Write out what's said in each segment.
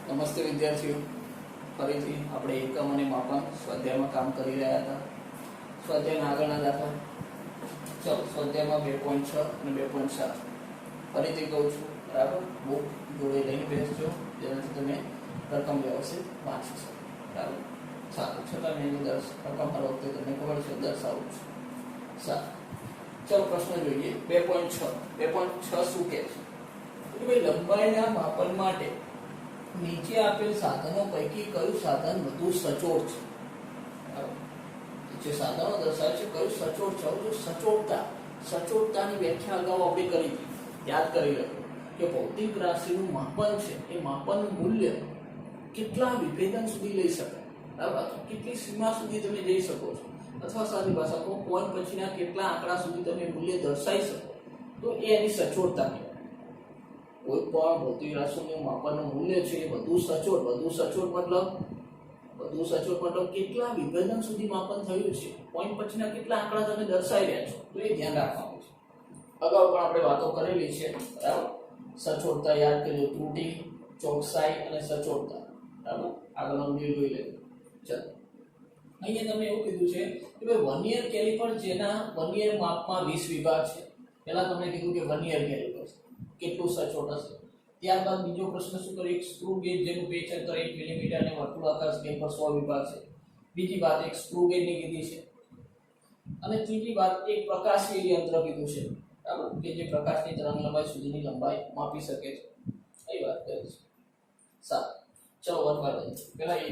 નમસ્તે વિદ્યાર્થીઓ, ફરીથી આપણે એકમ અને માપન સ્વાધ્યાયમાં કામ કરી રહ્યા હતા. સ્વાધ્યાયના આગળના દાખલા. ચલો, સ્વાધ્યાયમાં 2.6 અને 2.7 ફરીથી કહું છું, બરાબર? બુક જોડે લઈને બેસજો, જેનાથી તમે રકમ વ્યવસ્થિત વાંચી શકો, બરાબર? સારું, છતાં મેં એની રકમ હર વખતે તમને ખબર છે દર્શાવું છું. સારું, ચલો પ્રશ્ન જોઈએ. 2.6 2.6 શું કહે છે? કે ભાઈ લંબાઈના માપન માટે નીચે આપેલ સાધનો પૈકી કયું સાધન વધુ સચોટ છે? જે સાધનો દર્શાવે છે કયું સચોટ છે. જો સચોટતાની વ્યાખ્યા અગાઉ આપણે કરી હતી, યાદ કરી લો કે ભૌતિક રાશિનું માપન છે એ માપનનું મૂલ્ય કેટલા વિભેદન સુધી લઈ શકાય, બરાબર? કેટલી સીમા સુધી તમે જઈ શકો છો, અથવા સાદી ભાષામાં પોઈન્ટ પછીના કેટલા આંકડા સુધી તમે મૂલ્ય દર્શાવી શકો, તો એ એની સચોટતા કહેવાય. કોઈ પણ ભૌતિક રાશિનું માપનનું મૂલ્ય છે એ વધુ સચોટ મતલબ કેટલા વિભેદન સુધી માપન થયું છે, પોઈન્ટ પછીના કેટલા આંકડા તમે દર્શાવી રહ્યા છો, તો એ ધ્યાન રાખવાનું છે. અગાઉ પણ આપણે વાતો કરેલી છે, બરાબર? સચોટતા યાદ કરજો, ત્રુટી, ચોકસાઈ અને સચોટતા, બરાબર? આગળનો વિડિયો જોઈ લેજો. ચાલો, અહીંયા તમે એવું કીધું છે કે ભાઈ વર્નિયર કેલિપર જેના વર્નિયર માપમાં 20 વિભાગ છે. પહેલા તમને કીધું કે વર્નિયર કેલિપર કેટલું સચોટ હશે. ત્યારબાદ બીજો પ્રશ્ન શું કર્યો? એક સ્ક્રૂ ગેજ જેનું પેચ અંતર 1 મિલીમીટર અને વર્તુળાકાર સ્કેલ પર 100 વિભાગ છે. બીજી વાત એક સ્ક્રૂ ગેજની કીધી છે. અને ત્રીજી વાત એક પ્રકાશીય યંત્ર કીધું છે, બરાબર? કે જે પ્રકાશની તરંગ લંબાઈ સુધીની લંબાઈ માપી શકે છે. એ વાત કરી છે. સારું, ચલો વર્ગમાં લઈએ. પહેલા એ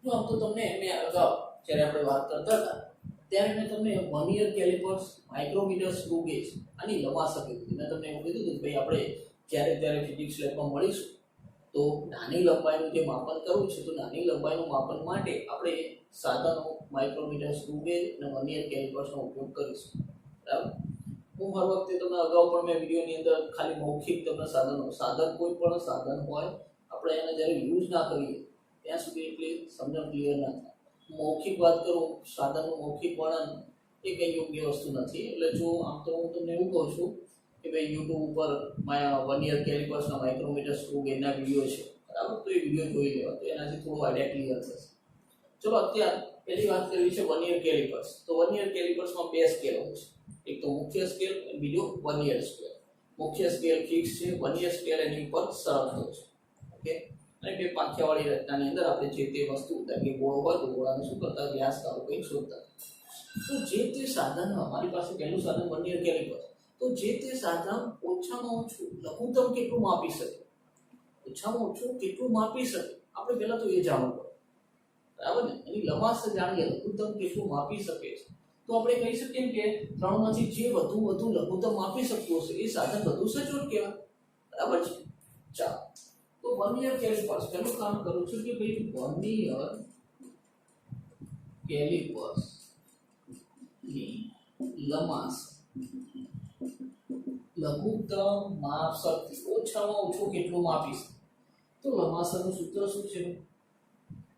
જો આમ તો તમને મેં અગાઉ જ્યારે આપણે વાત કરતા હતા ત્યારે મેં તમને vernier callipers, micrometer, screw gauge આની લંબાઈ કીધી. મેં તમને એવું કીધું કે ભાઈ આપણે જ્યારે ફિઝિક્સ લેબમાં મળીશું તો નાની લંબાઈનું જે માપન કરવું છે, તો નાની લંબાઈનું માપન માટે આપણે સાધનો માઇક્રોમીટર, સ્ક્રૂ ગેજ અને વર્નિયર કેલિપર્સનો ઉપયોગ કરીશું, બરાબર? હું હર વખતે તમને અગાઉ પણ મેં વિડીયોની અંદર ખાલી મૌખિક તમને સાધન કોઈ પણ સાધન હોય આપણે એને જ્યારે યુઝ ના કરીએ ત્યાં સુધી એટલી સમજણ ક્લિયર ના થાય. મૌખિક વાત કરું, સાધનનું મૌખિક વર્ણન એ કંઈ યોગ્ય વસ્તુ નથી. એટલે જો આમ તો હું તમને એવું કહું છું કે ભાઈ યુટ્યુબ ઉપર વર્નિયર કેલિપર્સના, માઇક્રોમીટર, સ્ક્રૂ ગેજના વિડીયો છે, બરાબર? તો એ વિડીયો જોઈ લેવા, તો એનાથી થોડું આઈડિયા ક્લિયર થશે. ચલો, અત્યારે પહેલી વાત કરવી છે વર્નિયર કેલિપર્સ. તો વર્નિયર કેલિપર્સમાં 2 સ્કેલ હોય છે. એક તો મુખ્ય સ્કેલ અને બીજો વર્નિયર સ્કેલ. મુખ્ય સ્કેલ ફિક્સ છે, વર્નિયર સ્કેલ એની ઉપર સરકતો છે. ઓકે, અને 2 પાંખિયાવાળી રચનાની અંદર આપણે જે તે વસ્તુ કે ગોળો હોય તો ગોળાને શું કરતા, વ્યાસ કાઢો કંઈક શોધતા. તો જે તે સાધન, અમારી પાસે પહેલું સાધન વર્નિયર કેલિપર, તો જે તે સાધન ઓછામાં ઓછું લઘુત્તમ કેટલું માપી શકે, આપણે પહેલા તો એ જાણવું પડે, બરાબર ને? એની લંબાઈ જાણીએ, લઘુત્તમ કેટલું માપી શકે છે, તો આપણે કહી શકીએ કે ત્રણમાંથી જે વધુ લઘુત્તમ માપી શકતું હશે એ સાધન વધુ સચોટ કહેવાય, બરાબર છે? ચાલો, તો વર્નિયર કેલિપર્સ પહેલું કામ કરું છું કે ભાઈ વર્નિયર કેલિપર્સ ની લઘુત્તમ માપ શક્તિ ઓછામાં ઓછું કેટલું માપી શકે. તો લંબાસરનું સૂત્ર શું છે?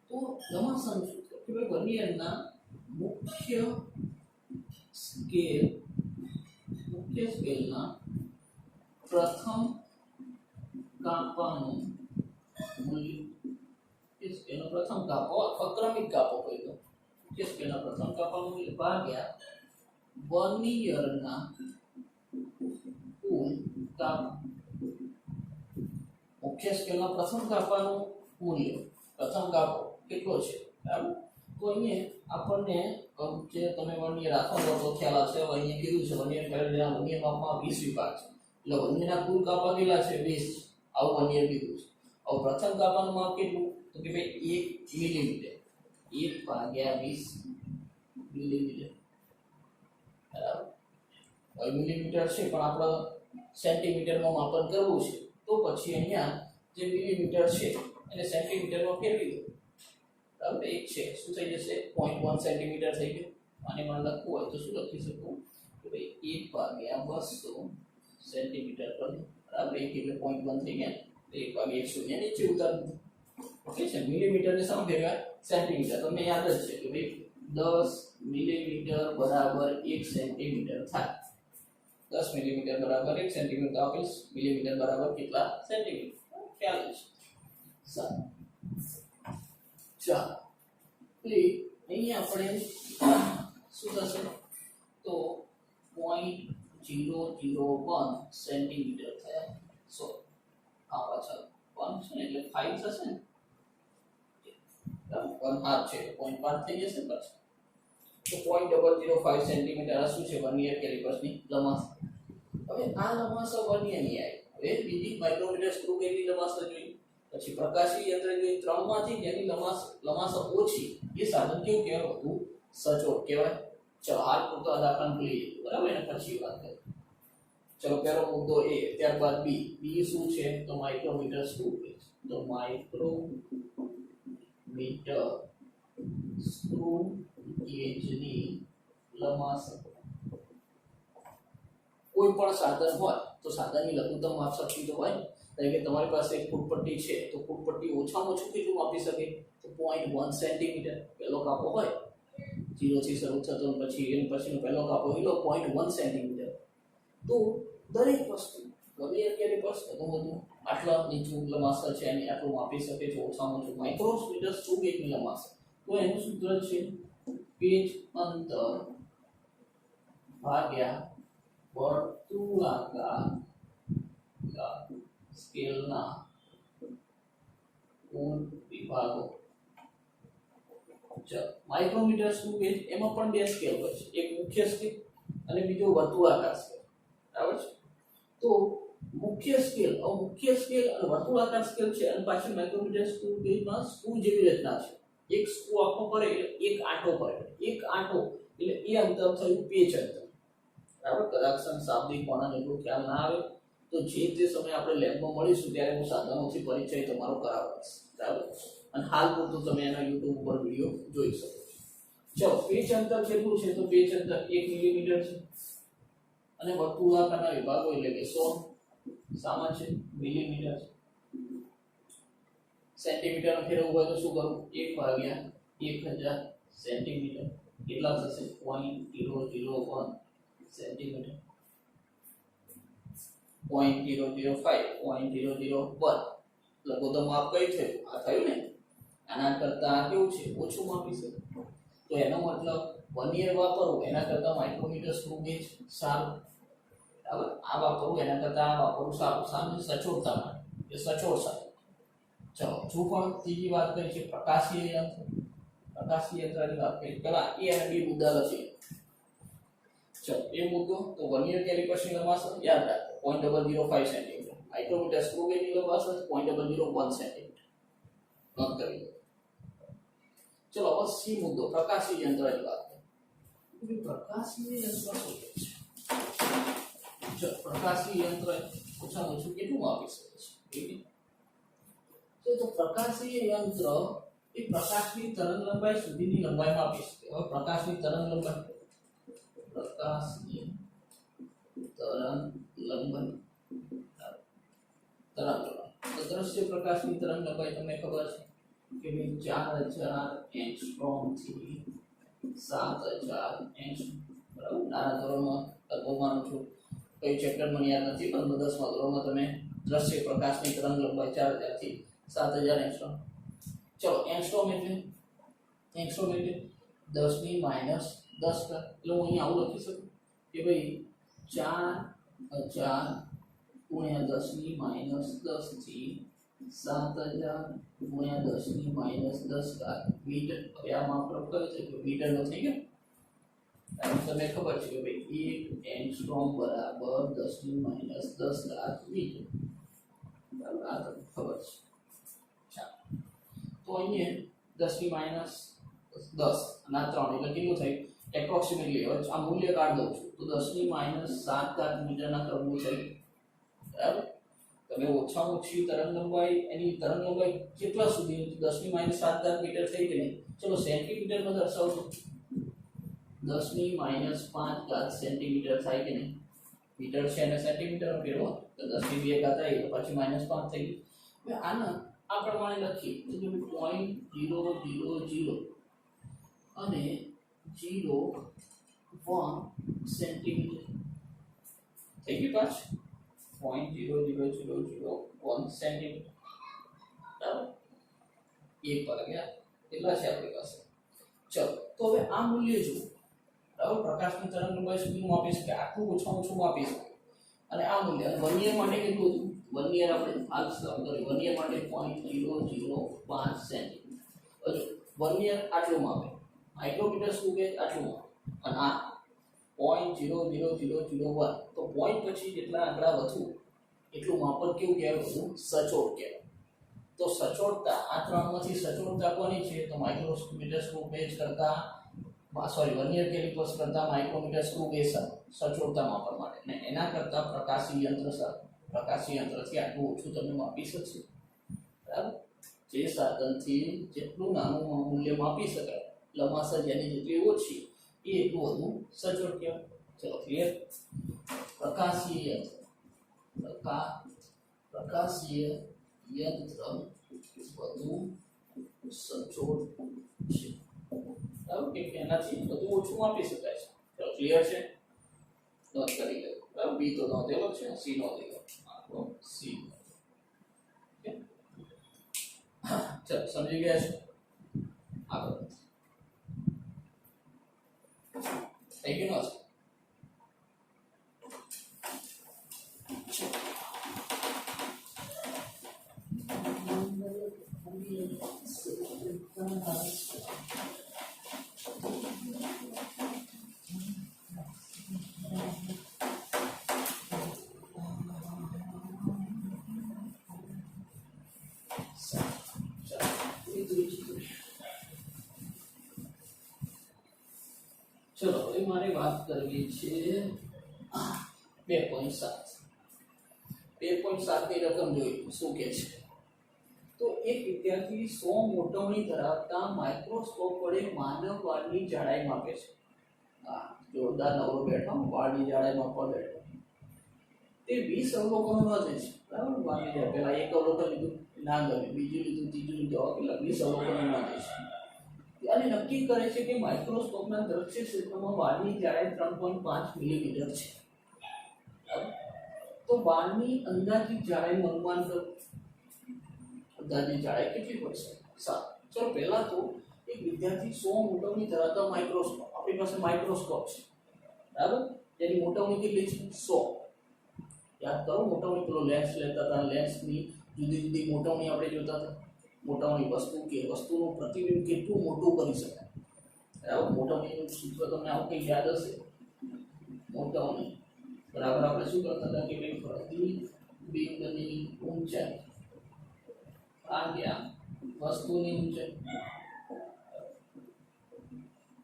તો લંબાસરનું સૂત્ર કે ભાઈ વર્નિયરના મુખ્ય સ્કેલના પ્રથમ કાપાનું મૂલ્ય, સ્કેલનો પ્રથમ કાપો અક્રમિક કાપો કહી દો, મુખ્ય સ્કેલના પ્રથમ કાપાનું મૂલ્ય ભાગ્યા વર્નિયરના કુલ કાપા. મુખ્ય સ્કેલના પ્રથમ કાપાનું મૂલ્ય, પ્રથમ કાપો કેટલો છે, બરાબર? તો અહીંયા આપણને જે તમે વર્નિયર રાખો તો ખ્યાલ આવશે. અહીંયા કીધું છે વર્નિયર માપમાં 20 વિભાગ છે, એટલે વર્નિયરના કુલ કાપા કેટલા છે? 20. આવું વર્નિયર કીધું છે. હવે પ્રથમ કાપાનું માપ કેટલું? તો કે ભાઈ 1 મિલીમીટર, 1/20 મિલીમીટર, બરાબર? હવે મિલીમીટર છે પણ આપણે સેન્ટીમીટરમાં માપન કરવું છે, તો પછી અહીંયા જે મિલીમીટર છે એને સેન્ટીમીટરમાં ફેરવી દો, બરાબર? એક છે શું થઈ જશે? 0.1 સેન્ટીમીટર થઈ ગયું. આને મને લખવું હોય તો શું લખી શકું કે ભાઈ 1/200 સેન્ટીમીટર પર, બરાબર? 1 એટલે 0.1 થઈ ગયા, 1/100 નીચે ઉતારી. ઓકે છે, મિલીમીટરને સામે ફેરવ્યા સેન્ટીમીટર. તમને યાદ જ છે કે ભાઈ 10 મિલીમીટર બરાબર 1 સેન્ટીમીટર થાય. 10 મિલીમીટર બરાબર 1 સેન્ટીમીટર, તો 20 મિલીમીટર બરાબર કેટલા સેન્ટીમીટર? ખ્યાલ છે સારું ચાલો એટલે અહીંયા આપણે શું થશે તો 0.001 સેન્ટીમીટર થયા સો આ પાછળ 1 છે ને એટલે 5 થશે ને 1 હાફ છે 0.5 થઈ જશે પછી તો 0.005 સેન્ટીમીટર આ શું છે વર્નિયર કેલિપર્સની લંબાઈ હવે આ લંબાઈ વર્નિયરની આવી હવે બીજી માઇક્રોમીટર સ્ક્રૂ ગેજની લંબાઈ જોઈ પછી પ્રકાશી યંત્ર જોઈ ત્રણમાંથી જેની લંબાઈ ઓછી એ સાધન કેવું કહેવાય વધુ સચોટ કહેવાય ચલો હાલ પૂરતો આ દાખલા ભૂલી બરાબર એને પછી વાત કરીએ ચલો પહેલો મુદ્દો એ ત્યારબાદ બી શું છે તો માઇક્રોમીટર સ્ક્રૂ ગેજ તો માઇક્રોમીટર સ્ક્રૂ ગેજની લંબાઈ કોઈ પણ સાધન હોય તો સાધનની લઘુત્તમ માપ શક્તિ તો હોય એટલે કે તમારી પાસે એક ફૂટપટ્ટી છે તો ફૂટપટ્ટી ઓછામાં ઓછું કેટલું માપી શકે તો 0.1 સેન્ટીમીટર પહેલો કાપો હોય 0 થી શરૂ થતો પછી એની પછીનો પહેલો કાપો એટલો 0.1 સેન્ટીમીટર તો દરેક વસ્તુ વર્નિયર કેલિપર્સ તો બધું આટલા નીચું લંબાઈ છે અને આટલું માપી શકે છે ઓછામાં ઓછું માઇક્રોમીટર સ્ક્રૂ ગેજની લંબાઈ તો એનું સૂત્ર છે પેચ અંતર ભાગ્યા વર્તુળાકાર સ્કેલના કુલ વિભાગો માઇક્રોમીટર સ્ક્રૂ ગેજ એમાં પણ બે સ્કેલ હોય છે એક મુખ્ય સ્કેલ અને બીજો વર્તુળાકાર સ્કેલ બરાબર છે તો મુખ્ય સ્કેલ અને વર્તુળાકાર સ્કેલ છે અને પાછળ માઇક્રોમીટર સ્ક્રૂ ગેજમાં સ્ક્રૂ જેવી રચના છે એક સ્ક્રૂ આખો પડે એક આંટો પડે એક આંટો એટલે એ અંતર થયું પેચ અંતર બરાબર કદાચ શાબ્દિક વર્ણન એટલું ખ્યાલ ના આવે તો જે સમય આપણે લેબમાં મળીશું ત્યારે હું સાધનોથી પરિચય તમારો કરાવીશ બરાબર અને હાલ પૂરતું તમે એના YouTube ઉપર વિડિયો જોઈ શકો છો ચલો પેચ અંતર કેટલું છે તો પેચ અંતર 1 મિલીમીટર છે અને વર્તુળાકારના વિભાગો એટલે કે 100 સામા છે મિલીમીટર છે સેન્ટીમીટર ફેરવવું હોય તો શું કરું 1/1000 સેન્ટીમીટર કેટલા થશે 0.001 સેન્ટીમીટર 0.005 લઘુત્તમ માપ કઈ થયું આ થયું ને આના કરતા કેવું છે ઓછું માપી શકે તો એનો મતલબ વર્નિયર વાપરવું એના કરતા માઇક્રોમીટર સ્ક્રૂ ગેજ સારું બરાબર આ વાપરવું એના કરતા આ વાપરવું સારું સામે સચોટતા માટે એ સચોટ સારું ચલો જો પણ ત્રીજી વાત કરી છે પ્રકાશીય યંત્રની વાત કરી પેલા એ અને બી મુદ્દા લખીએ ચલો એ મુદ્દો તો વર્નિયર કેલિપર્સની લંબાઈ યાદ રાખો 0.005 સેન્ટીમીટર માઇક્રોમીટર સ્ક્રૂ ગેજની લંબાઈ 0.001 સેન્ટીમીટર નોંધ કરી લો ચલો હવે સી મુદ્દો પ્રકાશીય યંત્રની વાત કરીએ પ્રકાશીય યંત્ર શું છે ચલો પ્રકાશીય યંત્ર ઓછામાં ઓછું કેટલું માપી શકે છે તો પ્રકાશીય યંત્ર એ પ્રકાશની તરંગ લંબાઈ સુધીની લંબાઈ માપી શકે હવે પ્રકાશની તરંગ લંબાઈ તો દ્રશ્ય પ્રકાશની તરંગ લંબાઈ તમને ખબર છે કે 4000 એંગસ્ટ્રોમ થી 7000 એંગસ્ટ્રોમ બરાબર નાના ધોરણમાં લગભગ માનું છું કઈ ચેપ્ટર મને યાદ નથી પણ 10મા ધોરણમાં તમે દ્રશ્ય પ્રકાશની તરંગ લંબાઈ 4000 થી 7000 એંગસ્ટ્રોમ ચલો એંગસ્ટ્રોમ એટલે 10 ની માઈનસ 10 એટલે હું અહીં આવું લખી શકું કે ભાઈ 4000 ગુણ્યા 10 ની માઈનસ 10 થી 7000 ગુણ્યા 10 ની માઈનસ 10 મીટર હવે આ માપ કયો છે કે મીટરનો થઈ ગયો તમને ખબર છે કે ભાઈ 1 એંગસ્ટ્રોમ બરાબર 10 ની માઈનસ 10 મીટર બરાબર આ તમને ખબર છે ચાલો તો અહીંયા 10 ની માઈનસ 10 અને 3 એટલે કેટલું થાય એપ્રોક્સિમેટલી આ મૂલ્ય કાઢ દઉં છું તો 10 ની માઈનસ 7 મીટરના ક્રમનું થાય બરાબર તમે ઓછામાં ઓછી તરંગ લંબાઈ એની તરંગ લંબાઈ કેટલા સુધી 10 ની માઈનસ 7 મીટર થઈ કે નહીં ચલો સેન્ટીમીટરમાં દર્શાવજો 10 ની માઈનસ 5 સેન્ટીમીટર થાય કે નહીં મીટર છે અને સેન્ટીમીટર ફેરવો તો 10 ની 2 ઘાત આવી તો પછી માઈનસ 5 થઈ ગયું હવે આના આ પ્રમાણે લખીએ તો 0.000 અને 0.1 સેન્ટીમીટર થઈ ગયું પાછું 0.000 1 સેન્ટીમીટર બરાબર 1 ભાગ્યા કેટલા છે આપણી પાસે ચલો તો હવે આ મૂલ્ય જુઓ બરાબર પ્રકાશની તરંગલંબાઈ સુધીનું માપી શકે આટલું ઓછામાં ઓછું માપી શકે અને આ મૂલ્ય વર્નિયર માટે કેટલું હતું વર્નિયર આપણે હાલ સ્તર કરી વર્નિયર માટે 0.005 સેન્ટીમીટર હજુ વર્નિયર આટલું માપે માઇક્રોમીટર સ્ક્રૂ ગેજ આટલું માપે અને આ 0.00001 તો પોઈન્ટ પછી જેટલા આંકડા વધુ એટલું માપન કેવું કહેવાય વધુ સચોટ કહેવાય તો સચોટતા આ ત્રણમાંથી સચોટતા કોની છે તો માઇક્રોમીટર સ્ક્રૂ ગેજ કરતા વર્નિયર કેલિપર્સ કરતા માઇક્રોમીટર સ્ક્રૂ ગેજ સચોટતા માપવા માટે અને એના કરતા પ્રકાશી યંત્રથી આટલું ઓછું તમે માપી શકશો બરાબર જે સાધનથી જેટલું નાનું મૂલ્ય માપી શકાય લંબાસર જેની જેટલી ઓછી એ એટલું વધુ સચોટ કહેવાય ચલો ક્લિયર પ્રકાશીય યંત્ર વધુ સચોટ છે બરાબર કે એનાથી બધું ઓછું માપી શકાય છે ચલો ક્લિયર છે નોંધ કરી લો બરાબર બી તો નોંધેલો છે સી નોંધી લો આપણો સી ચલો સમજી ગયા છો આગળ થઈ ગયું છે ચલો હવે મારે વાત કરવી છે 2.7 ની રકમ જોઈ શું કે છે તો એક વિદ્યાર્થી 100 મોટવણી ધરાવતા માઇક્રોસ્કોપ વડે માનવ વાળની જાડાઈ માપે છે હા જોરદાર નવરો બેઠો વાળની જાડાઈ માપવા બેઠો તે 20 અવલોકનો નોંધે છે બરાબર માની જાય પહેલા એક અવલોકન લીધું ના ગમે બીજું લીધું ત્રીજું લીધું કેટલા 20 અવલોકનો નોંધે છે અને નક્કી કરે છે કે માઇક્રોસ્કોપના દ્રશ્ય ક્ષેત્રમાં વાળની જાડાઈ 3.5 મિલીમીટર છે તો વાળની અંદાજિત જાડાઈનું અનુમાન કરો અંદાજિત જાડાઈ કેટલી હોય છે સાત ચલો પહેલા તો એક વિદ્યાર્થી 100 મોટવણી ધરાવતા માઇક્રોસ્કોપ આપણી પાસે માઇક્રોસ્કોપ છે બરાબર તેની મોટવણી કેટલી છે 100 યાદ કરો મોટવણી પેલો લેન્સ લેતા હતા લેન્સની જુદી જુદી મોટવણી આપણે જોતા હતા મોટવણી વસ્તુ કે વસ્તુનું પ્રતિબિંબ કેટલું મોટું કરી શકાય બરાબર મોટવણીનું સૂત્ર તમને આવું કંઈ યાદ હશે મોટવણી બરાબર આપણે શું કરતા હતા કે ભાઈ પ્રતિબિંબની ઊંચાઈ ભાગ્યા વસ્તુની ઊંચાઈ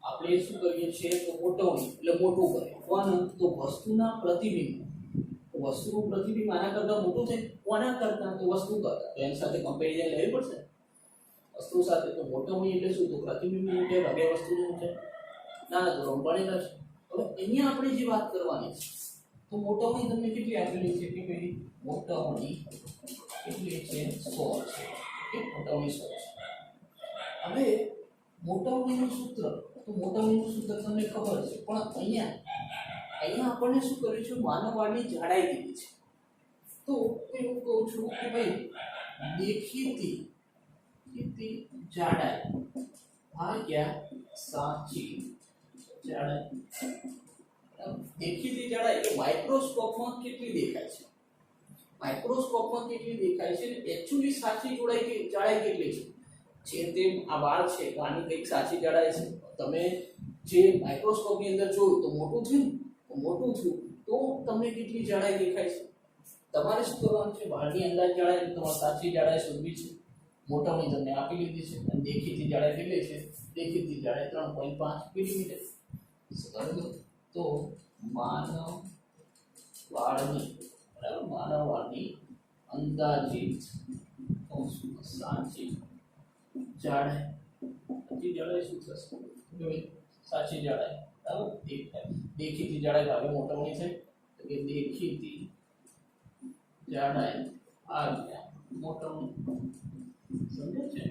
આપણે શું કરીએ છીએ તો મોટવણી એટલે મોટું કરે પણ તો વસ્તુના પ્રતિબિંબ વસ્તુનું પ્રતિબિંબ આના કરતાં મોટું છે કોના કરતાં તો વસ્તુ કરતાં તો એની સાથે કમ્પેરિઝન લેવી પડશે વસ્તુ સાથે તો મોટવણી એટલે શું તો પ્રતિબિંબની ઊંચાઈ ભાગ્યા વસ્તુની ઊંચાઈ નાના ધોરણ ભણેલા છે હવે અહીંયા આપણે જે વાત કરવાની છે તો મોટવણી તમને કેટલી આપેલી છે કે ભાઈ મોટવણી કેટલી છે 100 છે મોટવણી 100 છે હવે મોટવણીનું સૂત્ર તો મોટવણીનું સૂત્ર તમને ખબર છે પણ અહીંયા આપણને શું કર્યું છે માનવ વાળની જાડાઈ દીધી છે તો એવું કહું છું કે ભાઈ દેખીતી જાડાઈ ભાગ્યા સાચી જાડાઈ દેખીતી જાડાઈ એટલે માઇક્રોસ્કોપમાં કેટલી દેખાય છે માઇક્રોસ્કોપમાં કેટલી દેખાય છે એક્ચ્યુઅલી સાચી જાડાઈ કેટલી છે જે તે આ વાળ છે વાળની કંઈક સાચી જાડાઈ છે તમે જે માઇક્રોસ્કોપની અંદર જોયું તો મોટું થયું તો તમને કેટલી જાડાઈ દેખાય છે તમારે શું કરવાનું છે વાળની અંદાજ જાડાઈ તમારે સાચી જાડાઈ શોધવી છે મોટવણી તમને આપી લીધી છે અને દેખીતી જાડાઈ કેટલી છે દેખીતી જાડાઈ 3.5 મિલીમીટર બરાબર તો માનવ વાળની અંદાજિત સાચી જાડાઈ શું થશે સાચી જાડાઈ બરાબર દેખીતી જાડાઈ ભાગે મોટવણી છે તો કે દેખીતી જાડાઈ ભાગ્યા મોટવણી સમજે છે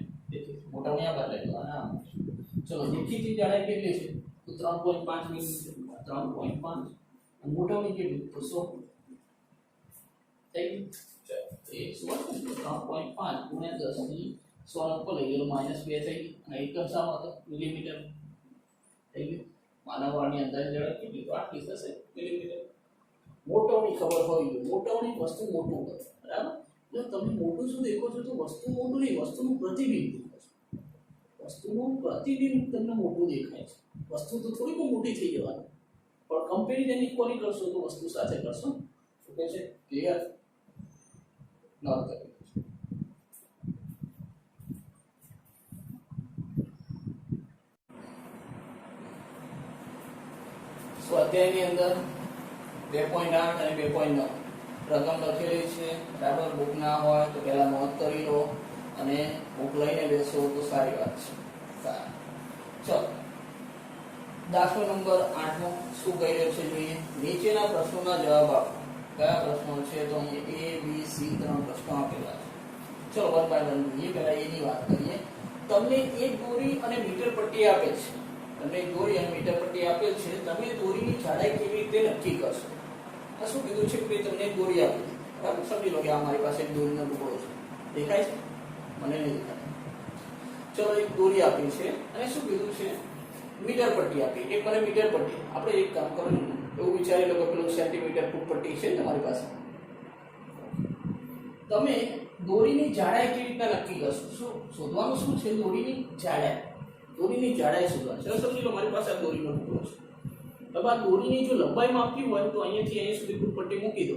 મોટવણી આ બાદ લેજો અને ચલો દેખીતી જાડાઈ કેટલી છે તો 3.5 મિલીમીટર 3.5 અને મોટવણી કેટલી તો 100 થઈ ગયું એ શું હતું 3.5 ગુણ્યા 10 ની 100 ઉપર લઈ ગયેલું -2 થઈ ગઈ અને એકમ શામાં હતો મિલીમીટર થઈ ગયું માનવવાળની અંદાજે ઝડપ કેટલી તો આટલી થશે મિલીમીટર મોટવની ખબર હોવી જોઈએ મોટવની વસ્તુ મોટું હોય બરાબર જો તમે મોટું શું દેખો છો તો વસ્તુ મોટું નહીં વસ્તુનું પ્રતિબિંબ દેખો છો વસ્તુનું પ્રતિબિંબ તમને મોટું દેખાય છે વસ્તુ તો થોડી મોટી થઈ જવાની પણ કમ્પેરિઝન ઇક્વલી કરશો તો વસ્તુ સાથે કરશો શું કહે છે ક્લિયર નોટ કરી સ્વાધ્યાયની અંદર 2.8 અને 2.9 રકમ લખેલી છે બરાબર બુક ના હોય તો પહેલા નોંધ કરી લો અને બુક લઈને બેસો તો સારી વાત છે સારું ચલો દાખલો નંબર 8 નો શું કહી રહ્યો છે જોઈએ નીચેના પ્રશ્નોના જવાબ આપો કયા પ્રશ્નો છે તો અહીં A B C ત્રણ પ્રશ્નો આપેલા છે ચલો વન બાય વન જોઈએ પહેલા એની વાત કરીએ તમને એક દોરી અને મીટર પટ્ટી આપે છે તમને દોરી અને મીટર પટ્ટી આપેલ છે તમે દોરીની જાડાઈ કેવી રીતે નક્કી કરશો આ શું કીધું છે કે તમને દોરી આપી બરાબર સમજી લો કે આ મારી પાસે એક દોરીનો ટુકડો છે દેખાય છે મને નહીં દેખાય ચલો એક દોરી આપી છે અને શું કીધું છે મીટર પટ્ટી આપી એક મને મીટર પટ્ટી આપણે એક કામ કરો એવું વિચારી લો કે પેલું સેન્ટીમીટર ફૂટ પટ્ટી છે તમારી પાસે તમે દોરીની જાડાઈ કેવી રીતે નક્કી કરશો શું શોધવાનું શું છે દોરીની જાડાઈ શોધવાની છે સમજી લો મારી પાસે આ દોરીનો ટુકડો છે હવે આ દોરીની જો લંબાઈ માપવી હોય તો અહીંયાથી અહીં સુધી ફૂટ પટ્ટી મૂકી દો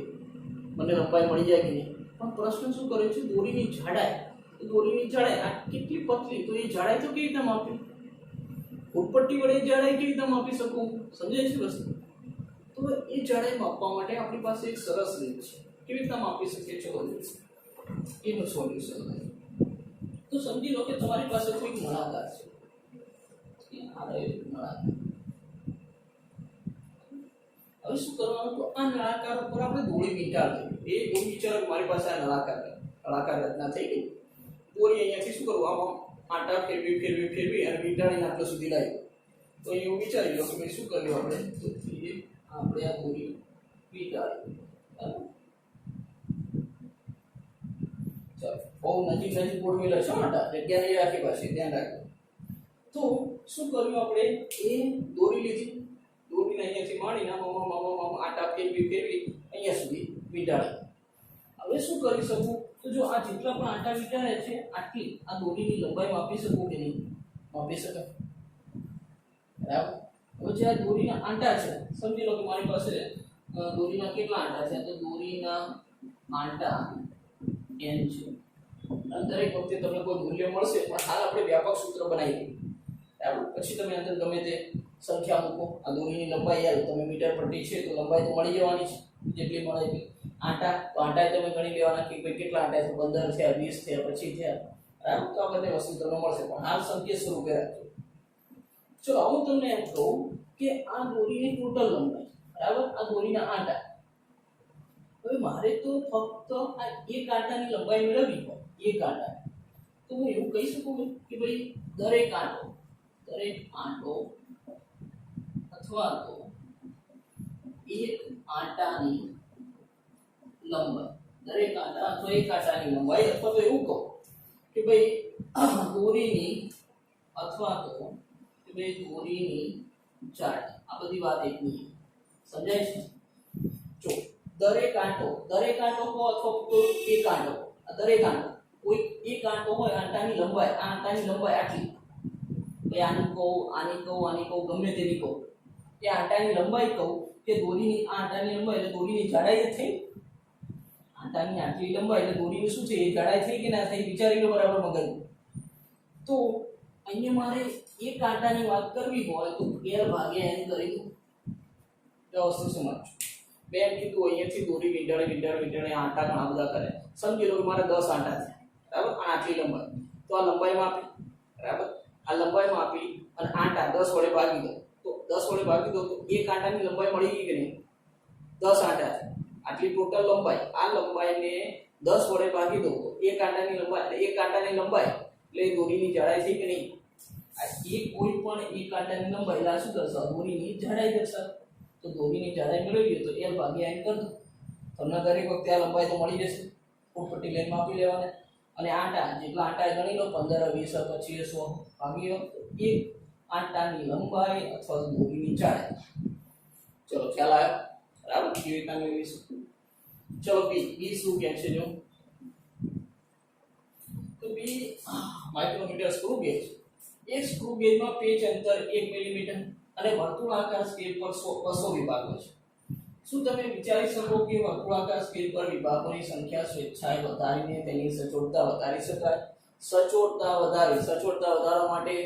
મને લંબાઈ મળી જાય કે નહીં પણ પ્રશ્ન શું કરે છે દોરીની જાડાઈ આ કેટલી પતલી તો એ જાડાઈ તો કેવી રીતે માપવી ફૂટપટ્ટી વડે જાડાઈ કેવી રીતે માપી શકું સમજાય છે વસ્તુ તો એ જાડાઈ માપવા માટે આપણી પાસે એક સરસ રીત છે કેવી રીતે માપી શકીએ ચલો એનું સોલ્યુશન તો સમજી લો કે તમારી પાસે કોઈ નળાકાર છે હવે શું કરવાનું તો આ નળાકાર ઉપર આપણે દોરી વીંટાળવી એવું વિચારો મારી પાસે આ નળાકાર રચના થઈ ગઈ દોરી અહીંયાથી શું કરવું આમાં આટા ફેરવી અને વીંટાળીને આટલા સુધી લાવી તો એવું વિચારી લો કે ભાઈ શું કર્યું આપણે તો આપણે આ દોરી વીંટાળી ચાલો બહુ નજીક ગોઠવેલા છે આટા જગ્યા નહીં રાખી પાસે ધ્યાન રાખજો તો શું કર્યું આપણે એ દોરી લીધી દોરીને અહીંયાથી માંડીને મામા આટા ફેરવી અહીંયા સુધી વીંટાળી હવે શું કરી શકું તો જો આ જેટલા પણ આટા વીંટાળે છે આટલી આ દોરીની લંબાઈ માપી શકું કે નહીં માપી શકાય બરાબર હવે જે આ દોરીના આંટા છે સમજી લો કે મારી પાસે દોરીના કેટલા આંટા છે તો દોરીના આંટા n છે અને દરેક વખતે તમને કોઈ મૂલ્ય મળશે પણ હાલ આપણે વ્યાપક સૂત્ર બનાવી દઈએ બરાબર પછી તમે અંદર ગમે તે સંખ્યા મૂકો આ દોરીની લંબાઈ આવે તમે મીટર પટ્ટી છે તો લંબાઈ તો મળી જવાની છે જેટલી મળે એટલી આંટા તો આંટા તમે ગણી લેવાના કે ભાઈ કેટલા આંટા છે 15 થયા 20 થયા પછી થયા બરાબર તો આ બધી વસ્તુ તમને મળશે પણ હાલ સંખ્યા સ્વરૂપે રાખજો ચલો હું તમને એમ કહું કે આ દોરીની ટોટલ લંબાઈ બરાબર આ દોરીના આંટા હવે મારે તો ફક્ત આ એક આંટાની લંબાઈ મેળવવી હોય એક આંટા તો હું એવું કહી શકું કે ભાઈ દરેક આંટો અથવા તો એક આંટાની લંબાઈ દરેક આંટા અથવા એક આંટાની લંબાઈ અથવા તો એવું કહું કે ભાઈ દોરીની અથવા તો કે ભાઈ દોરીની જાડાઈ આ બધી વાત એકની સમજાય છે જો દરેક આંટો કહો અથવા તો એક આંટો દરેક આંટો કોઈ એક આંટો હોય આંટાની લંબાઈ આ આંટાની લંબાઈ આટલી ભાઈ આની કહું ગમે તેની કહું એ આંટાની લંબાઈ કહું કે દોરીની આંટાની લંબાઈ એટલે દોરીની જાડાઈ જ થઈ આંટાની આટલી લંબાઈ એટલે દોરીની શું છે એ જાડાઈ થઈ કે ના થઈ વિચારી લો બરાબર મગજ તો અહીંયા મારે એક આંટાની વાત કરવી હોય તો l ભાગ્યા n કરી દઉં એ વસ્તુ સમજો બેન કીધું અહીંયાથી દોરી વીંટાળી આંટા ઘણા બધા કરે સમજી લો કે મારે 10 આંટા છે બરાબર આટલી લંબાઈ તો આ લંબાઈમાં આપી બરાબર આ લંબાઈમાં આપી અને આંટા 10 વડે ભાગી દો તો 10 વડે ભાગી દો તો એક આંટાની લંબાઈ મળી ગઈ કે નહીં 10 આંટા છે આટલી ટોટલ લંબાઈ આ લંબાઈને 10 વડે ભાગી દો તો એક આંટાની લંબાઈ એટલે દોરીની જાડાઈ થઈ કે નહીં આ એક કોઈ પણ એક આંટાની લંબાઈ એટલે શું દર્શાવે દોરીની જાડાઈ દર્શાવે તો દોરીની જાડાઈ મેળવીએ તો l ભાગ્યા n કર દો તમને દરેક વખતે આ લંબાઈ તો મળી જશે ફૂટપટ્ટી લઈને માપી લેવાના અને આંટા જેટલા આંટા એ ગણી લો 15 20 25 100 ભાગ્યો એક આંટાની લંબાઈ અથવા દોરીની જાડાઈ ચલો ખ્યાલ આવ્યો બરાબર કેવી રીતના મેળવીશું ચલો બી શું કહે છે જો તો બી માઇક્રોમીટર સ્ક્રૂ ગેજ એક સ્ક્રૂ ગેજમાં પેચ અંતર 1 મિલીમીટર અને વર્તુળાકાર સ્કેલ પર 200 વિભાગો છે શું તમે વિચારી શકો કે વર્તુળાકાર સ્કેલ પર વિભાગોની સંખ્યા સ્વેચ્છાએ વધારીને તેની સચોટતા વધારી શકાય સચોટતા વધારવા માટે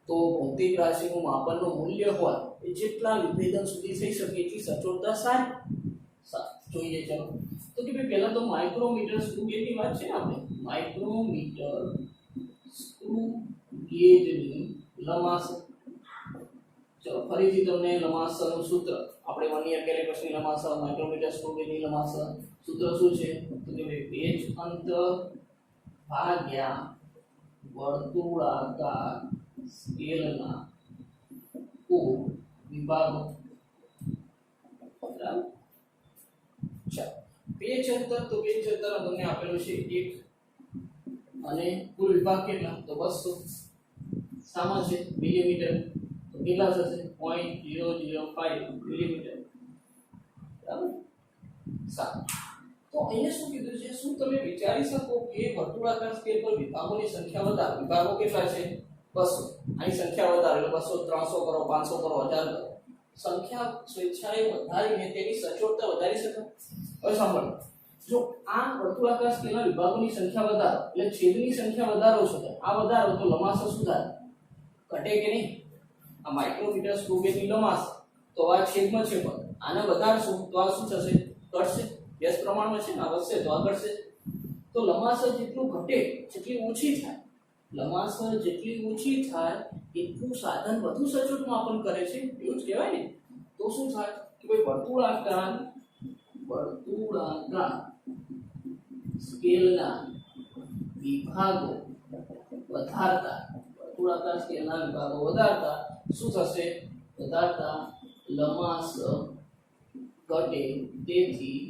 તો ભૌતિક રાશિનું માપનનું મૂલ્ય હોય એ જેટલા વિભેદન સુધી થઈ શકે એટલી સચોટતા સારી જોઈએ ચલો તો કે ભાઈ પહેલા તો માઇક્રોમીટર સ્ક્રૂ ગેજની વાત છે ને આપણે માઇક્રોમીટર સ્ક્રૂ ગેજની લંબાઈ ચલો ફરીથી તમને લંબાઈનું સૂત્ર આપણે વર્નિયર કેલિપર્સની લંબાઈ માઇક્રોમીટર સ્ક્રૂ ગેજની લંબાઈ સૂત્ર શું છે તો કે ભાઈ પેચ અંતર ભાગ્યા વર્તુળાકાર સ્કેલના કુલ વિભાગો બરાબર ચાલો પેચ અંતર તો પેચ અંતર તમને આપેલું છે 1 અને કુલ વિભાગ કેટલા તો 200 સામા છે મિલીમીટર તો કેટલા થશે 0.005 મિલીમીટર બરાબર સારું તો અહીંયા શું કીધું છે શું તમે વિચારી શકો કે વર્તુળાકાર સ્કેલ પર વિભાગોની સંખ્યા વધારો વિભાગો કેટલા છે 200 આની સંખ્યા વધારો એટલે 200 300 કરો 500 કરો 1000 કરો સંખ્યા સ્વેચ્છાએ વધારીને તેની સચોટતા વધારી શકાય હવે સાંભળો જો આ વર્તુળાકાર સ્કેલના વિભાગોની સંખ્યા વધારો એટલે છેદની સંખ્યા વધારો છે આ વધારો તો લંબાઈ શું થાય ઘટે કે નહીં આ માઇક્રોમીટર સ્ક્રૂ ગેજની લંબાઈ તો આ છેદમાં છે પણ આને વધારશું તો આ શું થશે ઘટશે વ્યસ્ત પ્રમાણમાં છે ને આ વધશે તો આ ઘટશે તો લંબાઈ જેટલું ઘટે જેટલી ઓછી થાય લંબાઈ જેટલી ઓછી થાય એટલું સાધન વધુ સચોટ માપન કરે છે એવું જ કહેવાય ને તો શું થાય કે ભાઈ વર્તુળાકાર સ્કેલના વિભાગો વધારતા વર્તુળાકાર સ્કેલના વિભાગો વધારતા શું થશે વધારતા લંબાઈ ઘટે તેથી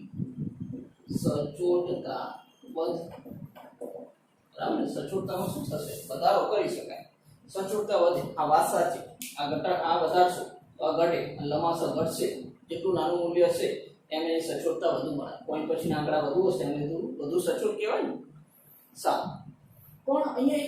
સચોટતા વધે બરાબર સચોટતામાં શું થશે વધારો કરી શકાય સચોટતા વધે આ વાત સાચી આ ઘટા આ વધારશો તો આ ઘટે અને લંબાઈ ઘટશે જેટલું નાનું મૂલ્ય હશે એમને સચોટતા વધુ મળે પોઈન્ટ પછીના આંકડા વધુ હશે એમને વધુ સચોટ કહેવાય ને સારું પણ અહીંયા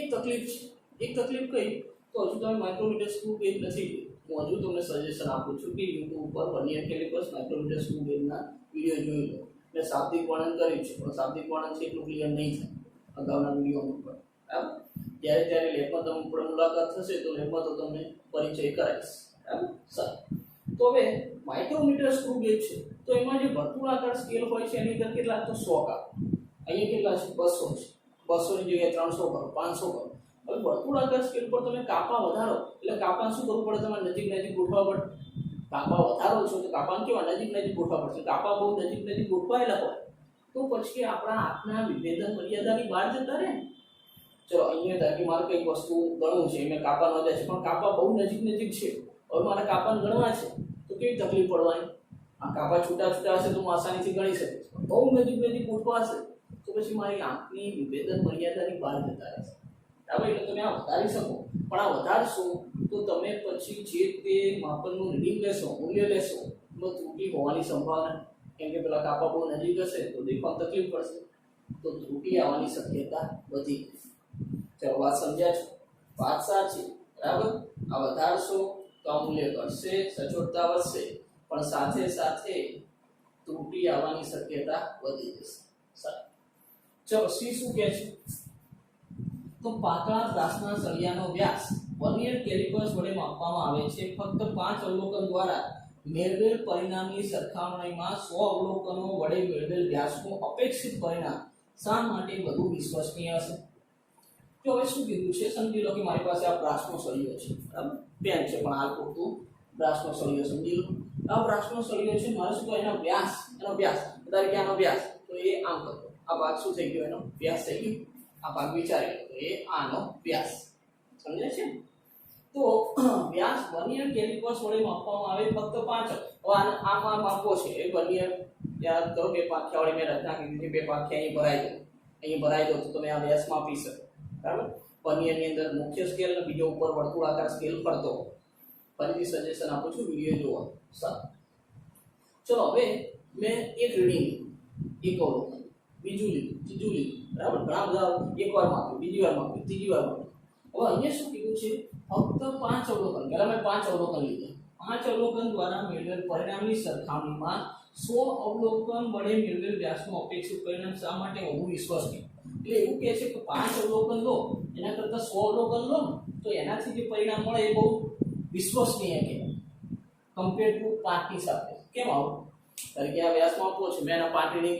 એક તકલીફ કઈ તો હજુ તમે માઇક્રોમીટર સ્ક્રૂ ગેજ નથી હું હજુ તમને સજેશન આપું છું કે યુટ્યુબ ઉપર વર્નિયર કેલિપર્સ માઇક્રોમીટર સ્ક્રૂ ગેજના વિડીયો જોઈ લો મેં શાબ્દિક વર્ણન કર્યું છે પણ શાબ્દિક વર્ણન છે એટલું ક્લિયર નહીં થાય અગાઉના વિડીયો ઉપર બરાબર જ્યારે લેબમાં તમે મુલાકાત થશે તો લેબમાં તો તમને પરિચય કરાવીશ બરાબર સર તો હવે માઇક્રોમીટર સ્ક્રૂ ગેજ છે તો એમાં જે વર્તુળાકાર સ્કેલ હોય છે એની અંદર કેટલા તો 100 કાપ અહીંયા કેટલા છે 200 છે 200 ની જગ્યાએ 300 કરો 500 કરો હવે વર્તુળાકાર સ્કેલ પર તમે કાપા વધારો એટલે કાપા શું કરવું પડે તમારે નજીક ગોઠવા પડે કાપા વધારો છો તો કાપાને કેવા નજીક ગોઠવા પડશે કાપા બહુ નજીક ગોઠવાયેલા હોય તો પછી આપણા હાથના વિભેદન મર્યાદાની બહાર જતા રહે ચલો અહીંયા ધારો કે મારે કંઈક વસ્તુ ગણવું છે મેં કાપા નોંધ્યા છે પણ કાપા બહુ નજીક છે હવે મારે કાપાને ગણવા છે તો કેવી તકલીફ પડવાની આ કાપા છૂટા હશે તો હું આસાનીથી ગણી શકીશ બહુ નજીક ગોઠવા હશે તો પછી મારી આંખની વિભેદન મર્યાદાની બહાર જતા રહેશે બરાબર એટલે તમે આ વધારી શકો પણ આ વધારશો તો તમે પછી જે તે માપનનું રીડિંગ લેશો મૂલ્ય લેશો એમાં ત્રુટિ હોવાની સંભાવના કેમ કે પેલા કાપા બહુ નજીક હશે તો દેખવામાં તકલીફ પડશે તો ત્રુટિ આવવાની શક્યતા વધી ચાલો વાત સમજ્યા છો વાત સાચી બરાબર આ વધારશો તો આ મૂલ્ય ઘટશે સચોટતા વધશે પણ સાથે ત્રુટિ આવવાની શક્યતા વધી જશે સારું ચલો સી શું કહે છે તો પાતળા ત્રાસના સળિયાનો વ્યાસ વર્નિયર કેલિપર્સ વડે માપવામાં આવે છે ફક્ત 5 અવલોકન દ્વારા મેળવેલ પરિણામની સરખામણીમાં 100 અવલોકનો વડે મેળવેલ વ્યાસનું અપેક્ષિત પરિણામ શા માટે વધુ વિશ્વસનીય હશે તો હવે શું કીધું છે સમજી લો કે મારી પાસે આ બ્રાસનો સળિયો છે બરાબર પેન છે પણ હાલ પૂરતું બ્રાસનો સળિયો સમજી લો આ બ્રાસનો સળિયો છે મારે શું કહે એનો વ્યાસ વધારે કે આનો વ્યાસ તો એ આમ કરો આ ભાગ શું થઈ ગયો એનો વ્યાસ થઈ ગયો આ ભાગ વિચારી લો તો એ આનો વ્યાસ સમજે છે તો વ્યાસ વર્નિયર કેલિપર્સ વડે માપવામાં આવે ફક્ત 5 હવે આમાં માપવો છે એ વર્નિયર યાદ કરો બે પાંખિયાવાળી મેં રચના કીધી છે, બે પાંખિયા અહીં ભરાઈ દો તો તમે આ વ્યાસ માપી શકો, બરાબર. વર્નિયરની અંદર મુખ્ય સ્કેલ અને બીજો ઉપર વર્તુળાકાર સ્કેલ ફરતો. ફરીથી સજેશન આપું છું, વિડીયો જોવા. સારું, ચલો હવે મેં એક રીડિંગ એક અવલોકન, બીજું લીધું, ત્રીજું લીધું, બરાબર. ઘણા બધા એક વાર માપ્યું, બીજી વાર માપ્યું, ત્રીજી વાર માપ્યું. હવે અહીંયા શું કીધું છે, ફક્ત 5 અવલોકન. પહેલા મેં 5 અવલોકન લીધા. 5 અવલોકન દ્વારા મેળવેલ પરિણામની સરખામણીમાં 100 અવલોકન વડે મેળવેલ વ્યાસનું અપેક્ષિત પરિણામ શા માટે વધુ વિશ્વસનીય? એટલે એવું કહે છે કે 5 અવલોકન લો એના કરતાં 100 અવલોકન લો તો એનાથી જે પરિણામ મળે એ બહુ વિશ્વસનીય કહેવાય કમ્પેર ટુ 5 ની સાથે. કેમ આવું? કારણ કે આ વ્યાસમાં આપવો છે, મેં એના 5 રીડિંગ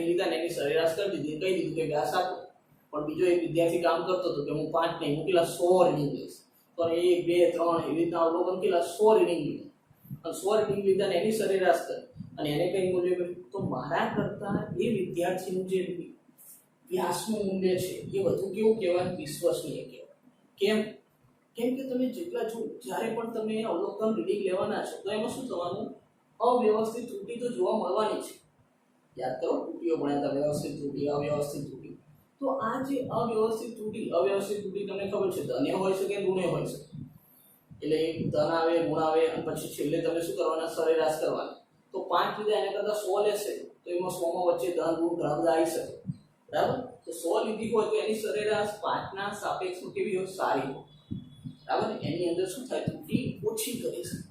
લીધા ને એની સરેરાશ કરી દીધી, કહી દીધું કે વ્યાસ આપો. પણ બીજો એક વિદ્યાર્થી કામ કરતો હતો કે હું 5 નહીં, હું કેટલા 100 રીડિંગ લઈશ. તો 1 2 3 એવી રીતના અવલોકન કેટલા 100 રીડિંગ લીધા, અને 100 રીડિંગ લીધા ને એની સરેરાશ કરી અને એને કઈ મૂલ્ય મળ્યું? તો મારા કરતા એ વિદ્યાર્થીનું જે વ્યાસનું મૂલ્ય છે એ વધુ કેવું કહેવાય? વિશ્વસનીય કહેવાય. કેમ? કેમ કે તમે જેટલા જો જ્યારે પણ તમે અવલોકન રીડિંગ લેવાના છો તો એમાં શું થવાનું? અવ્યવસ્થિત ત્રુટિ તો જોવા મળવાની છે. યાદ કરો, ત્રુટિઓ ભણ્યા હતા, વ્યવસ્થિત ત્રુટિ, અવ્યવસ્થિત ત્રુટિ. તો આ જે અવ્યવસ્થિત ત્રુટિ તમને ખબર છે ધન્ય હોઈ શકે, ઋણે હોઈ શકે. એટલે એક ધન આવે, ઋણ આવે અને પછી છેલ્લે તમે શું કરવાના? સરેરાશ કરવાના. તો 5 લીધા એના કરતાં 100 લેશે તો એમાં 100 માં વચ્ચે ધન ઋણ ઘણા બધા આવી શકે, બરાબર. તો 100 લીધી હોય તો એની સરેરાશ 5 ના સાપેક્ષમાં કેવી હોય? સારી હોય, બરાબર. એની અંદર શું થાય? ત્રુટિ ઓછી કરી શકે.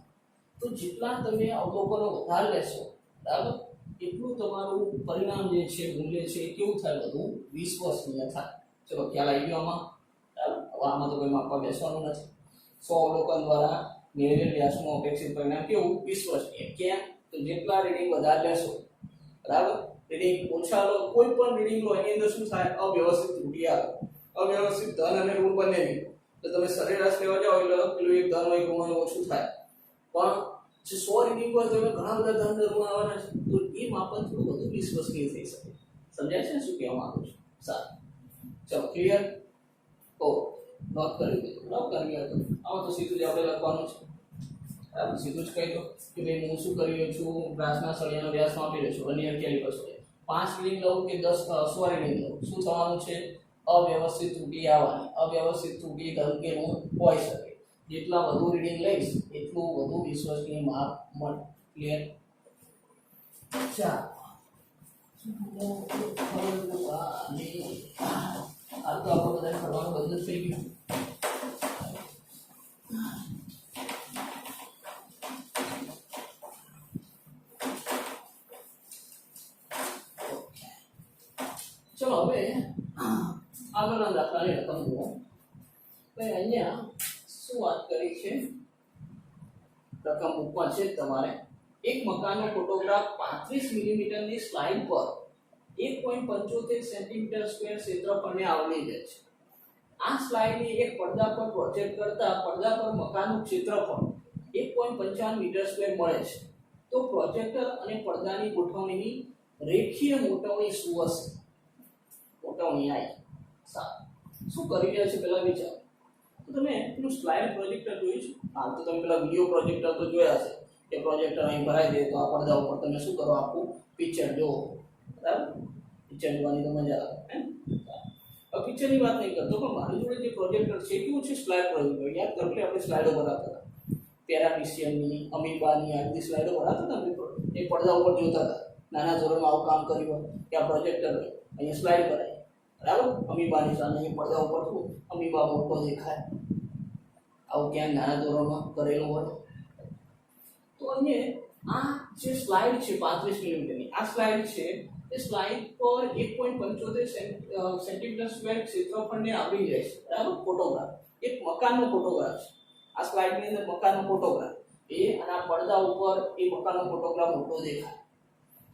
તો જેટલા તમે અવલોકનો વધારે લેશો, બરાબર, એટલું તમારું પરિણામ જે છે, મૂલ્ય છે, કેવું થાય? વધુ વિશ્વસનીય થાય. ચલો ખ્યાલ આવી ગયો આમાં, બરાબર. હવે આમાં તો કોઈ માપવા બેસવાનું નથી. 100 અવલોકન દ્વારા મેળવેલ વ્યાસનું અપેક્ષિત પરિણામ કેવું? વિશ્વસનીય. કેમ? તો જેટલા રીડિંગ વધારે લેશો, બરાબર, રીડિંગ ઓછા લો, કોઈ પણ રીડિંગ લો એની અંદર શું થાય? અવ્યવસ્થિત ત્રુટિ આવે. અવ્યવસ્થિત ધન અને ઋણ બંને લીધો તો તમે સરેરાશ લેવા જાઓ એટલે પેલું એક ધન હોય, ઋણ હોય, ઓછું થાય. પણ જે 100 રીડિંગ હોય તો એમાં ઘણા બધા ધન ઋણ આવવાના છે, તો એ માપન થોડું વધુ વિશ્વસનીય થઈ શકે. સમજાય છે ને શું કહેવા માંગુ છું? સારું, ચલો ક્લિયર? તો નોટ કરી દેજો, બરાબર. કરી લો. આમાં તો સીધું જ આપણે લખવાનું છે, બરાબર. સીધું જ કહી દો કે ભાઈ હું શું કરી રહ્યો છું? બ્રાસના સળિયાનો વ્યાસ માપી રહ્યો છું, વર્નિયર કેલિપર વડે. 5 રીડિંગ લઉં કે 10 100 રીડિંગ લઉં, શું થવાનું છે? અવ્યવસ્થિત ત્રુટિ આવવાની. અવ્યવસ્થિત ત્રુટિ ધન કે ઋણ હોઈ શકે. જેટલા વધુ રીડિંગ લઈશ એટલું વધુ વિશ્વસનીય માપ મળે. ક્લિયર? ચાલો, આ તો આપણે બધા ફરવાનું બધું જ થઈ ગયું. ચલો હવે આગળના દાખલાની રકમ જુઓ. અહીંયા શું વાત કરી છે? રકમ બુકમાં છે તમારે. એક મકાનનો ફોટોગ્રાફ 35 મિલીમીટરની સ્લાઇડ પર 1.75 સેન્ટીમીટર સ્ક્વેર ક્ષેત્રફળને આવરી લે છે. આ સ્લાઇડને એક પડદા પર પ્રોજેક્ટ કરતા પડદા પર મકાનનું ક્ષેત્રફળ 1.55 મીટર સ્ક્વેર મળે છે. તો પ્રોજેક્ટર અને પડદાની ગોઠવણીની રેખીય મોટવણી શું હશે? મોટવણી આવી. સારું, શું કરી રહ્યા છે પહેલા વિચારો. તો તમે પેલું સ્લાઇડ પ્રોજેક્ટર જોયું છે? હા, તો તમે પેલા વિડિયો પ્રોજેક્ટર તો જોયા છે કે પ્રોજેક્ટર અહીં ભરાઈ દે તો આ પડદા ઉપર તમે શું કરો? આખું પિક્ચર જુઓ, બરાબર. પિક્ચર જોવાની તો મજા આવે. હવે પિક્ચરની વાત નહીં કરતો, પણ મારી જોડે જે પ્રોજેક્ટર છે કેવું છે? Slide projector. યાદ કરો કે આપણે સ્લાઇડો બનાવતા હતા, પેરામિશિયનની, અમીબાની આ બધી સ્લાઇડો બનાવતા હતા. એ પડદા ઉપર જોતા હતા. નાના ધોરણમાં આવું કામ કર્યું હોય કે આ પ્રોજેક્ટર હોય, અહીંયા સ્લાઇડ બનાવી, બરાબર. અમીબાની સામે અહીં પડદા ઉપર શું? અમીબા મોટો દેખાય. આવું ક્યાંક નાના ધોરણમાં કરેલું હોય. તો અહીંયા આ જે સ્લાઇડ છે 35 મિલીમીટરની, આ સ્લાઇડ છે એ સ્લાઇડ પર 1.75 સેન્ટીમીટર સ્ક્વેર ક્ષેત્રફળને આવરી જાય છે, બરાબર. ફોટોગ્રાફ એક મકાનનો ફોટોગ્રાફ છે. આ સ્લાઇડની અંદર મકાનનો ફોટોગ્રાફ એ અને આ પડદા ઉપર એ મકાનનો ફોટોગ્રાફ મોટો દેખાય.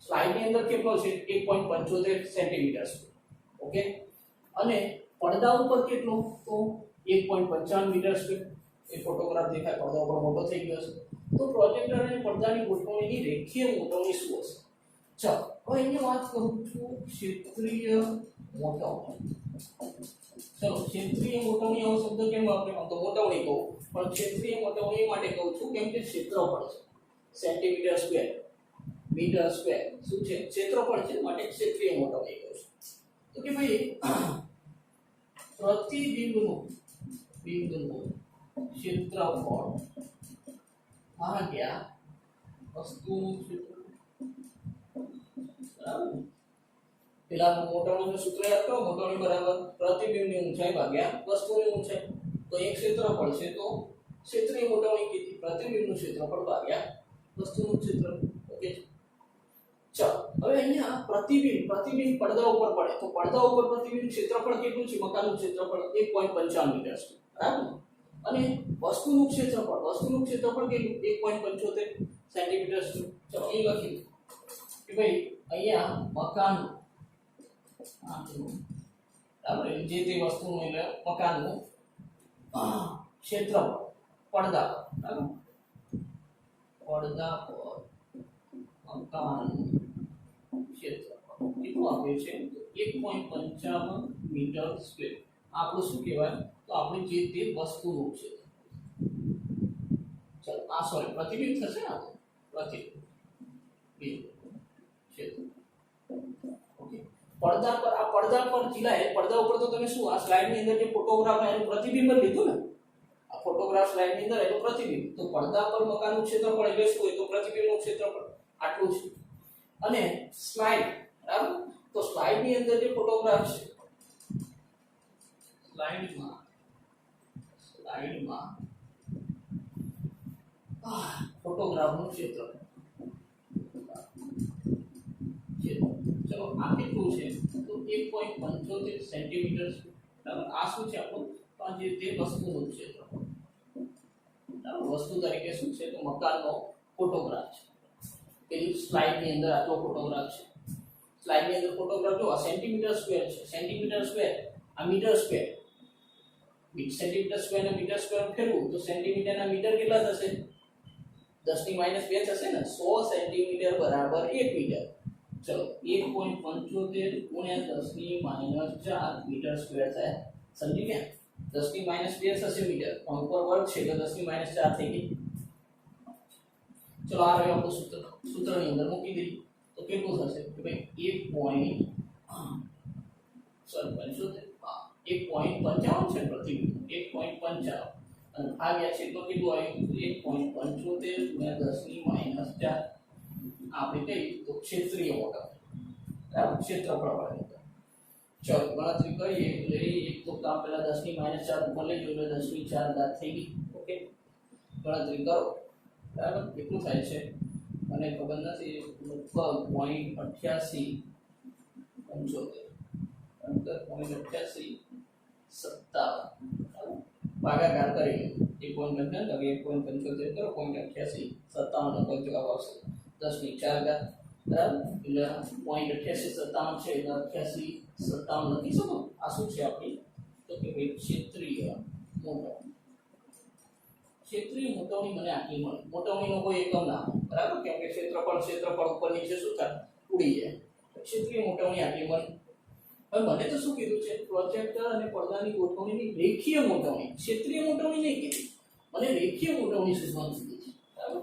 સ્લાઇડની અંદર કેટલો છે? 1.75 સેન્ટીમીટર સ્ક્વેર. ઓકે. અને પડદા ઉપર કેટલો? તો 1.55 મીટર સ્ક્વેર એ ફોટોગ્રાફ દેખાય. પડદા ઉપર મોટો થઈ ગયો છે. તો પ્રોજેક્ટર અને પડદાની ગોઠવણીની રેખીય મોટવણી શું હશે? ચાલો હવે અહીંયા વાત કરું છું ક્ષેત્રીય મોટવણી. ચલો, ક્ષેત્રીય મોટવણી આવો શબ્દ કેમ વાપર્યો? તો મોટવણી કહું, પણ ક્ષેત્રીય મોટવણી માટે કહું છું કેમ કે ક્ષેત્રફળ છે સેન્ટીમીટર સ્ક્વેર, મીટર સ્ક્વેર શું છે ક્ષેત્રફળ છે માટે ક્ષેત્રીય મોટવણી કહું છું તો કે ભાઈ પ્રતિબિંબનું ક્ષેત્રફળ ભાગ્યા વસ્તુનું ક્ષેત્રફળ બરાબર પેલા મોટવણીનું સૂત્ર યાદ કરો મોટવણી બરાબર પ્રતિબિંબની ઊંચાઈ ભાગ્યા વસ્તુની ઊંચાઈ તો એક ક્ષેત્રફળ છે તો ક્ષેત્રીય મોટવણી કીધી પ્રતિબિંબનું ક્ષેત્રફળ ભાગ્યા વસ્તુનું ક્ષેત્રફળ ઓકે ચાલો હવે અહીંયા પ્રતિબિંબ પડદા ઉપર પડે તો પડદા ઉપર પ્રતિબિંબ ક્ષેત્રફળ કેટલું છે મકાનનું ક્ષેત્રફળ 1.55 મીટર છે બરાબર અને વસ્તુનું ક્ષેત્રફળ કેટલું 1.75 સેન્ટીમીટર છે ચલો એ લખી કે ભાઈ અહીંયા મકાનનું બરાબર જે તે વસ્તુનું એટલે મકાનનું ક્ષેત્રફળ પડદા બરાબર પડદા પર મકાનનું ક્ષેત્રફળ કેટલું આપ્યું છે 1.55 મીટર સ્ક્વેર આપણું શું કહેવાય તો આપણે જે તે વસ્તુનું ક્ષેત્રફળ ચલો આ સોરી પ્રતિબિંબ થશે ને પ્રતિબિંબ ક્ષેત્ર ઓકે પડદા પર ચિલાય પડદા ઉપર તો તમે શું આ સ્લાઇડ ની અંદર જે ફોટોગ્રાફ એનું પ્રતિબિંબ લીધું ને આ ફોટોગ્રાફ સ્લાઇડ ની અંદર એનું પ્રતિબિંબ તો પડદા પર મકાનનું ક્ષેત્રફળ એટલે શું હોય તો પ્રતિબિંબનું ક્ષેત્રફળ આટલું છે અને સ્લાઇડ બરાબર તો સ્લાઇડ ની અંદર જે ફોટોગ્રાફ છે સ્લાઇડમાં ફોટોગ્રાફનું ક્ષેત્રફળ ચલો આ કેટલું છે તો 1.75 સેન્ટીમીટર છે બરાબર આ શું છે આપણું તો આ જે તે વસ્તુનું ક્ષેત્રફળ બરાબર વસ્તુ તરીકે શું છે તો મકાનનો ફોટોગ્રાફ છે પેલી સ્લાઇડ ની અંદર આટલો ફોટોગ્રાફ છે સ્લાઇડ ની અંદર ફોટોગ્રાફ જો આ સેન્ટીમીટર સ્ક્વેર છે સેન્ટીમીટર સ્ક્વેર આ મીટર સ્ક્વેર સેન્ટીમીટર સ્ક્વેર ને મીટર સ્ક્વેર ફેરવું તો સેન્ટીમીટર ના મીટર કેટલા થશે 10 ની -2 થશે ને 100 સેન્ટીમીટર બરાબર 1 મીટર ચલો 1.75 ગુણ્યા 10 ની -4 મીટર સ્ક્વેર થાય સમજી ગયા 10 ની -2 થશે મીટર પણ ઉપર વર્ગ છે તો 10 ની -4 થઈ ગઈ ચલો આ રહ્યો આપણું સૂત્રની અંદર મૂકી દઈએ તો કેટલું થશે કે ભાઈ 1.55 છે પ્રતિબિંબ 1.55 અને ભાગ્યા છે તો કેટલું આવ્યું 1.75 ગુણ્યા 10 ની -4 આપણે કહીએ તો ક્ષેત્રીય મોટવણી બરાબર ક્ષેત્રફળ વાળી ચલો ગણતરી કરીએ એટલે એક તો કામ પહેલા 10 ની -4 ઉપર લઈ જો એટલે 10 ની 4 ઘાત થઈ ગઈ ઓકે ગણતરી કરો બરાબર કેટલું થાય છે મને ખબર નથી લગભગ 0.88 ભાગાકાર કરી 1.55 કરો 0.88 57 નો કોઈ જવાબ આવશે 10 ની 4 ઘાત બરાબર એટલે 0.88 છે એટલે 88 57 લખી શકો આ શું છે આપણી તો કે ભાઈ ક્ષેત્રીય મોટવણી મને આટલી મળી મોટવણીનો કોઈ એકમ ના બરાબર કેમ કે ક્ષેત્રફળ ઉપર નીચે શું થાય ઉડી જાય ક્ષેત્રીય મોટવણી આટલી મળી હવે મને તો શું કીધું છે પ્રોજેક્ટર અને પડદાની ગોઠવણીની રેખીય મોટવણી ક્ષેત્રીય મોટવણી નહીં કીધી મને રેખીય મોટવણી શોધવાનું કીધી છે બરાબર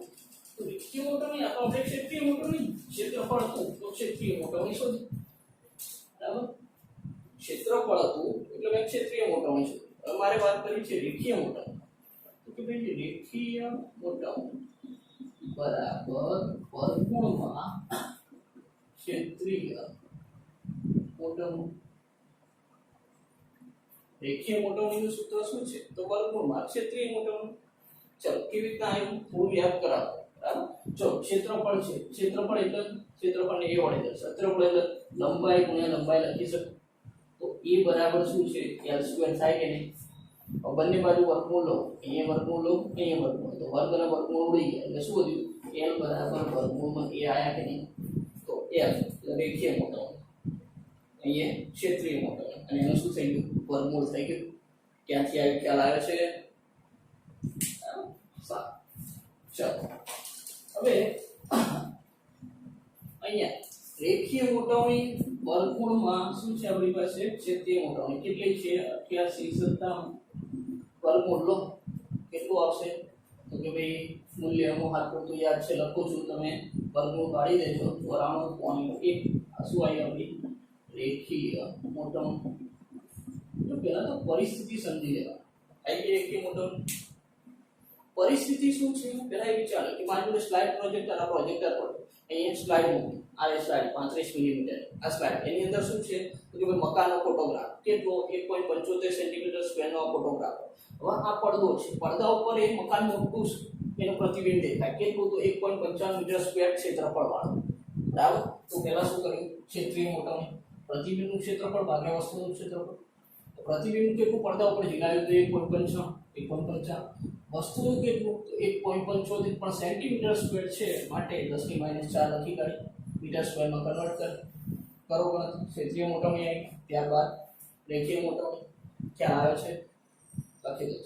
તો રેખીય મોટવણી આ તો આપણે ક્ષેત્રીય મોટવણી ક્ષેત્રફળ હતું તો ક્ષેત્રીય મોટવણી શોધી બરાબર ક્ષેત્રફળ હતું એટલે મેં ક્ષેત્રીય મોટવણી શોધી હવે મારે વાત કરી છે રેખીય મોટવણી કે ભાઈ રેખીય મોટવણી બરાબર વર્ગમૂળમાં ક્ષેત્રીય મોટવણી રેખીય મોટવણીનું સૂત્ર શું છે તો વર્ગમૂળમાં ક્ષેત્રીય મોટવણી ચલો કેવી રીતના આવ્યું થોડું યાદ કરાવો બરાબર જો ક્ષેત્રફળ છે ક્ષેત્રફળ એટલે ક્ષેત્રફળને a વડે ક્ષેત્રફળ એટલે લંબાઈ ગુણ્યા લંબાઈ લખી શકો તો a બરાબર શું છે l² થાય કે નહીં બંને બાજુ વર્ગમૂળ લો અહીંયા વર્ગમૂળ લો અહીંયા વર્ગમૂળ તો વર્ગ અને વર્ગમૂળ ઉડી ગયા એટલે શું વધ્યું l બરાબર વર્ગમૂળમાં a આયા કે નહીં તો l એટલે રેખીય મોટવણી અહીંયા ક્ષેત્રીય મોટવણી અને એનું શું થઈ ગયું વર્ગમૂળ થઈ ગયું ક્યાંથી આવ્યું ખ્યાલ આવે છે સારું ચાલો હવે અહીંયા રેખીય મોટવણી વર્ગમૂળમાં શું છે આપણી પાસે ક્ષેત્રીય મોટવણી કેટલી છે 88 57 વર્ગમૂળ લો કેટલું આવશે તો કે ભાઈ મૂલ્ય હું હાથ પૂરતું યાદ છે લખું છું તમે વર્ગમૂળ કાઢી દેજો 94.1 આ શું આવી આપણી રેખીય મોટમ. તો પહેલા તો પરિસ્થિતિ સમજી લેવા. આવી ગઈ રેખીય મોટમ. પરિસ્થિતિ શું છે પહેલા એ વિચારો કે મારી જોડે સ્લાઇડ પ્રોજેક્ટર આ પ્રોજેક્ટર પર અહીંયા સ્લાઇડ મૂકી આ સ્લાઇડ 35 મિલીમીટર આ સ્લાઇડ એની અંદર શું છે તો કે મકાનનો ફોટોગ્રાફ કેટલો 1.75 સેન્ટીમીટર સ્ક્વેરનો ફોટોગ્રાફ. હવે આ પડદો છે પડદા ઉપર એ મકાન મોટું એનું પ્રતિબિંબ દેખાય કેટલું તો 1.55 મીટર સ્ક્વેર ક્ષેત્રફળ વાળું. બરાબર. તો પહેલા શું કર્યું ક્ષેત્રીય મોટમ પ્રતિબિંબનું ક્ષેત્રફળ ભાગ્યા વસ્તુનું ક્ષેત્રફળ. પ્રતિબિંબ કેટલું પડદા ઉપર ઝીલાયું તો 1.55 વસ્તુનું કેટલું તો 1.75 પણ સેન્ટીમીટર સ્ક્વેર છે માટે 10⁻⁴ લખી કાઢી મીટર સ્ક્વેરમાં કન્વર્ટ કરો ગણતરી. ક્ષેત્રીય મોટમ આવી ત્યારબાદ રેખીય મોટમ ક્યાં આવે છે લખી દો.